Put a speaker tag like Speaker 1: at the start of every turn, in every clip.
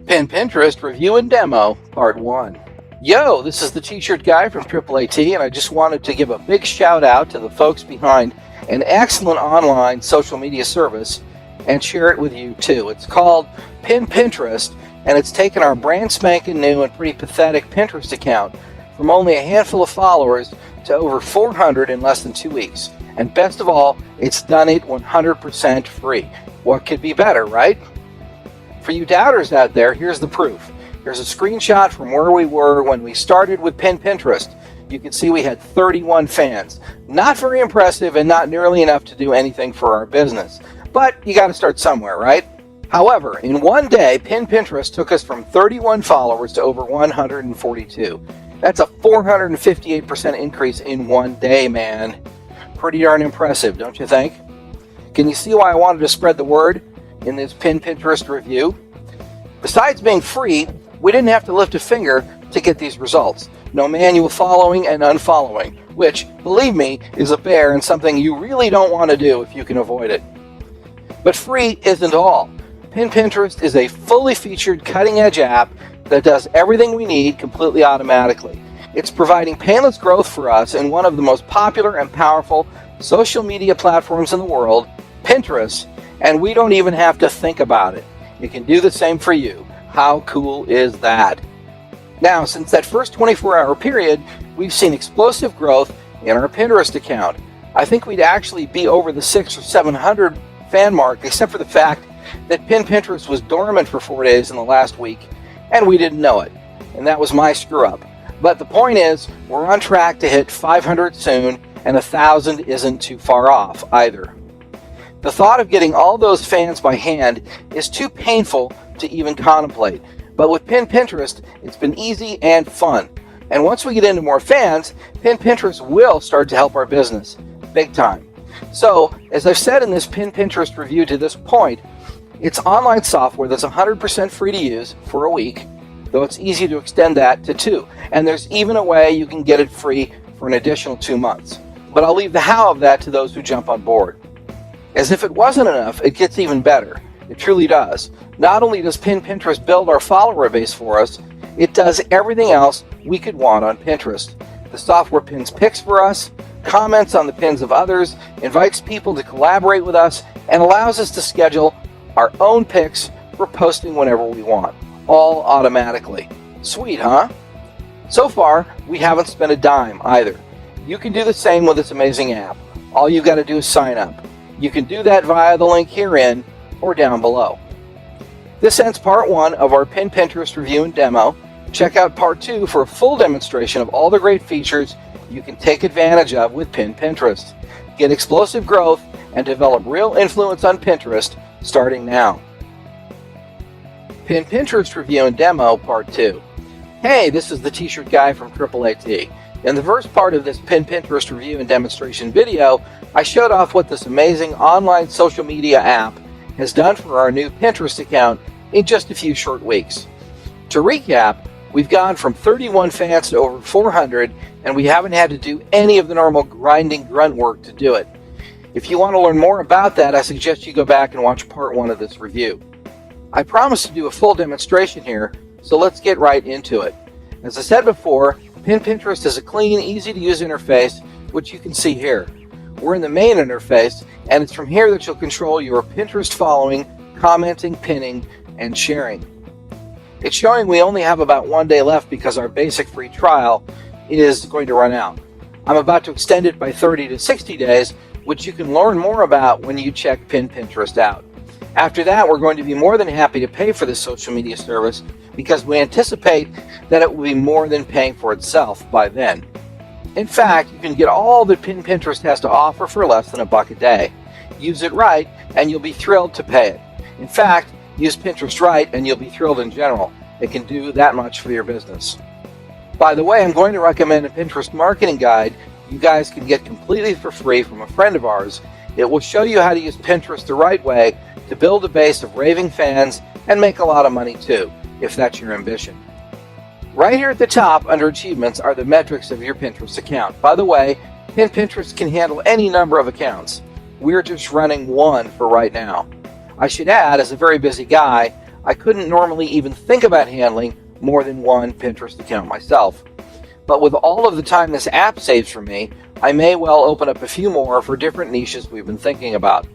Speaker 1: Pinterest Review and Demo, Part 1. Yo, this is the T-shirt guy from AAAT, and I just wanted to give a big shout out to the folks behind an excellent online social media service and share it with you too. It's called Pinterest, and it's taken our brand spanking new and pretty pathetic Pinterest account from only a handful of followers to over 400 in less than 2 weeks. And best of all, it's done it 100% free. What could be better, right? For you doubters out there, here's the proof. Here's a screenshot from where we were when we started with Pinterest. You can see we had 31 fans. Not very impressive and not nearly enough to do anything for our business. But you got to start somewhere, right? However, in one day, Pinterest took us from 31 followers to over 142. That's a 458% increase in one day, man. Pretty darn impressive, don't you think? Can you see why I wanted to spread the word in this Pinterest review? Besides being free, we didn't have to lift a finger to get these results. No manual following and unfollowing, which, believe me, is a bear and something you really don't want to do if you can avoid it. But free isn't all. Pinterest is a fully featured cutting-edge app that does everything we need completely automatically. It's providing painless growth for us in one of the most popular and powerful social media platforms in the world, Pinterest, and we don't even have to think about it. It can do the same for you. How cool is that? Now, since that first 24-hour period, we've seen explosive growth in our Pinterest account. I think we'd actually be over the 600 or 700 fan mark, except for the fact that Pinterest was dormant for 4 days in the last week, and we didn't know it. And that was my screw-up. But the point is, we're on track to hit 500 soon, and 1,000 isn't too far off either. The thought of getting all those fans by hand is too painful to even contemplate. But with Pinterest, it's been easy and fun. And once we get into more fans, Pinterest will start to help our business. Big time. So, as I've said in this Pinterest review to this point, it's online software that's 100% free to use for a week, though it's easy to extend that to 2. And there's even a way you can get it free for an additional 2 months. But I'll leave the how of that to those who jump on board. As if it wasn't enough, it gets even better. It truly does. Not only does Pinterest build our follower base for us, it does everything else we could want on Pinterest. The software pins pics for us, comments on the pins of others, invites people to collaborate with us, and allows us to schedule our own pics for posting whenever we want, all automatically. Sweet, huh? So far, we haven't spent a dime either. You can do the same with this amazing app. All you've got to do is sign up. You can do that via the link herein or down below. This ends part 1 of our Pinterest review and demo. Check out part 2 for a full demonstration of all the great features you can take advantage of with Pinterest. Get explosive growth and develop real influence on Pinterest starting now. Pinterest review and demo part 2. Hey, this is the T-shirt guy from AAAT. In the first part of this Pinterest review and demonstration video, I showed off what this amazing online social media app has done for our new Pinterest account in just a few short weeks. To recap, we've gone from 31 fans to over 400, and we haven't had to do any of the normal grinding grunt work to do it. If you want to learn more about that, I suggest you go back and watch part 1 of this review. I promised to do a full demonstration here, so let's get right into it. As I said before, Pinterest is a clean, easy-to-use interface, which you can see here. We're in the main interface, and it's from here that you'll control your Pinterest following, commenting, pinning, and sharing. It's showing we only have about 1 day left because our basic free trial is going to run out. I'm about to extend it by 30 to 60 days, which you can learn more about when you check Pinterest out. After that, we're going to be more than happy to pay for this social media service because we anticipate that it will be more than paying for itself by then. In fact, you can get all that Pinterest has to offer for less than $1 a day. Use it right, and you'll be thrilled to pay it. In fact, use Pinterest right, and you'll be thrilled in general. It can do that much for your business. By the way, I'm going to recommend a Pinterest marketing guide you guys can get completely for free from a friend of ours. It will show you how to use Pinterest the right way to build a base of raving fans and make a lot of money too, if that's your ambition. Right here at the top under achievements are the metrics of your Pinterest account. By the way, Pinterest can handle any number of accounts. We're just running one for right now. I should add, as a very busy guy, I couldn't normally even think about handling more than one Pinterest account myself. But with all of the time this app saves for me, I may well open up a few more for different niches we've been thinking about.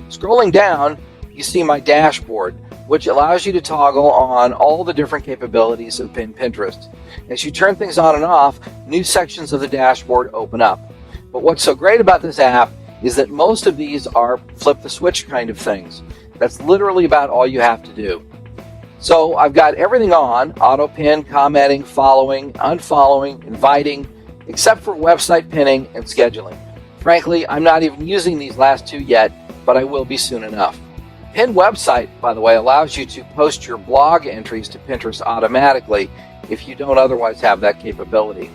Speaker 1: Scrolling down, you see my dashboard, which allows you to toggle on all the different capabilities of Pinterest. As you turn things on and off, new sections of the dashboard open up. But what's so great about this app is that most of these are flip the switch kind of things. That's literally about all you have to do. So I've got everything on: auto pin, commenting, following, unfollowing, inviting, except for website pinning and scheduling. Frankly, I'm not even using these last two yet, but I will be soon enough. Pin website, by the way, allows you to post your blog entries to Pinterest automatically if you don't otherwise have that capability.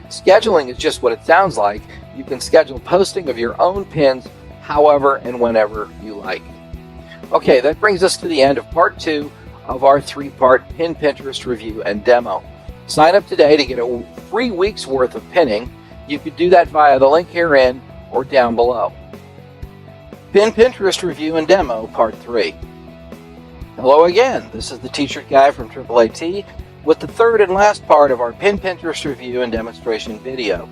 Speaker 1: Scheduling is just what it sounds like. You can schedule posting of your own pins however and whenever you like. Okay, that brings us to the end of part 2 of our 3-part Pin Pinterest review and demo. Sign up today to get a free week's worth of pinning. You could do that via the link herein or down below. Pin Pinterest review and demo part 3. Hello again, this is the T-shirt guy from AAAT with the third and last part of our Pin Pinterest review and demonstration video.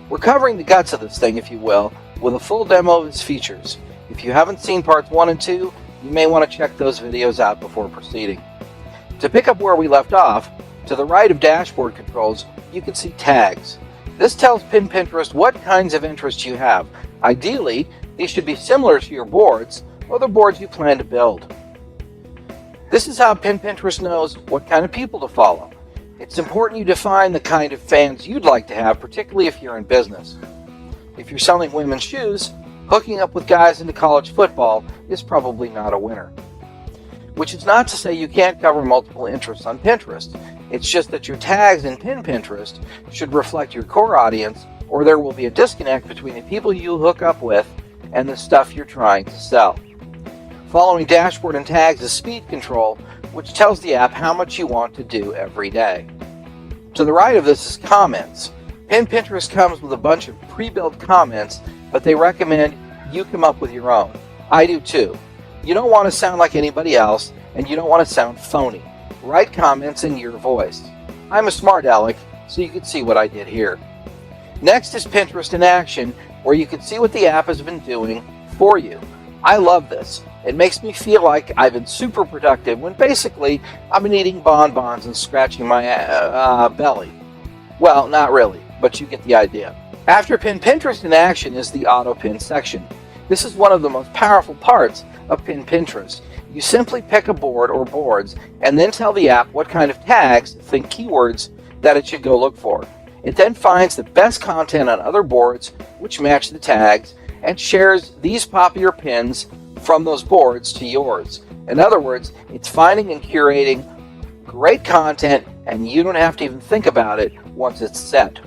Speaker 1: We're covering the guts of this thing, if you will, with a full demo of its features. If you haven't seen parts 1 and 2, you may want to check those videos out before proceeding. To pick up where we left off, to the right of dashboard controls, you can see tags. This tells Pin Pinterest what kinds of interests you have. Ideally, these should be similar to your boards or the boards you plan to build. This is how Pin Pinterest knows what kind of people to follow. It's important you define the kind of fans you'd like to have, particularly if you're in business. If you're selling women's shoes, hooking up with guys into college football is probably not a winner. Which is not to say you can't cover multiple interests on Pinterest. It's just that your tags in Pin Pinterest should reflect your core audience, or there will be a disconnect between the people you hook up with and the stuff you're trying to sell. Following dashboard and tags is speed control, which tells the app how much you want to do every day. To the right of this is comments. Pin Pinterest comes with a bunch of pre-built comments, but they recommend you come up with your own. I do too. You don't want to sound like anybody else, and you don't want to sound phony. Write comments in your voice. I'm a smart aleck, so you can see what I did here. Next is Pinterest in action, where you can see what the app has been doing for you. I love this. It makes me feel like I've been super productive when basically I've been eating bonbons and scratching my belly. Well, not really, but you get the idea. After Pin Pinterest in action is the auto pin section. This is one of the most powerful parts of Pin Pinterest. You simply pick a board or boards and then tell the app what kind of tags, think keywords, that it should go look for. It then finds the best content on other boards which match the tags and shares these popular pins from those boards to yours. In other words, it's finding and curating great content, and you don't have to even think about it once it's set.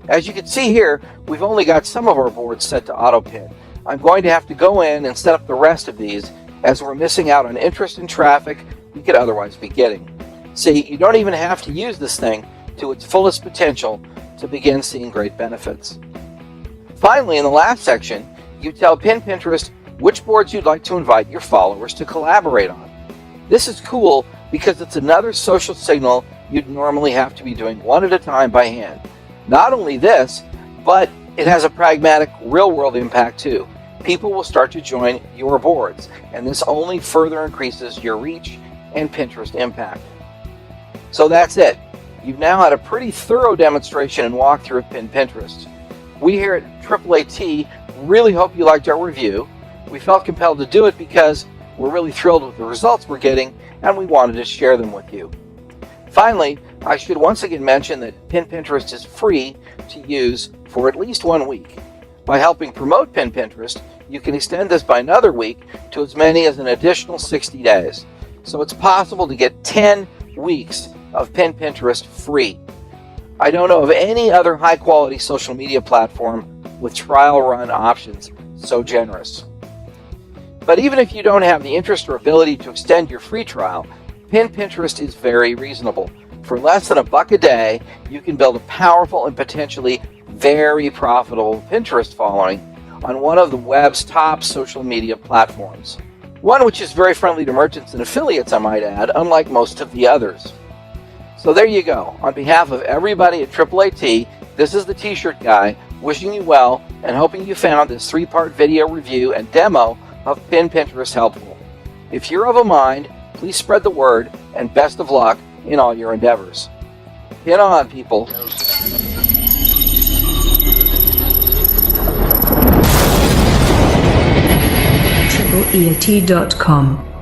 Speaker 1: As you can see here, we've only got some of our boards set to auto pin. I'm going to have to go in and set up the rest of these, as we're missing out on interest and traffic we could otherwise be getting. See, you don't even have to use this thing to its fullest potential to begin seeing great benefits. Finally, in the last section, you tell Pin Pinterest which boards you'd like to invite your followers to collaborate on. This is cool because it's another social signal you'd normally have to be doing one at a time by hand. Not only this, but it has a pragmatic, real-world impact too. People will start to join your boards, and this only further increases your reach and Pinterest impact. So that's it. You've now had a pretty thorough demonstration and walkthrough of Pin Pinterest. We here at AAAT really hope you liked our review. We felt compelled to do it because we're really thrilled with the results we're getting, and we wanted to share them with you. Finally, I should once again mention that Pin Pinterest is free to use for at least 1 week. By helping promote Pin Pinterest, you can extend this by another week to as many as an additional 60 days. So it's possible to get 10 weeks of Pin Pinterest free. I don't know of any other high-quality social media platform with trial run options so generous. But even if you don't have the interest or ability to extend your free trial, Pin Pinterest is very reasonable. For less than $1 a day, you can build a powerful and potentially very profitable Pinterest following on one of the web's top social media platforms. One which is very friendly to merchants and affiliates, I might add, unlike most of the others. So there you go. On behalf of everybody at AAAT, this is the T-Shirt Guy, wishing you well and hoping you found this 3-part video review and demo of Pin Pinterest helpful. If you're of a mind, please spread the word, and best of luck in all your endeavors. Pin on, people.
Speaker 2: TripleEAT.com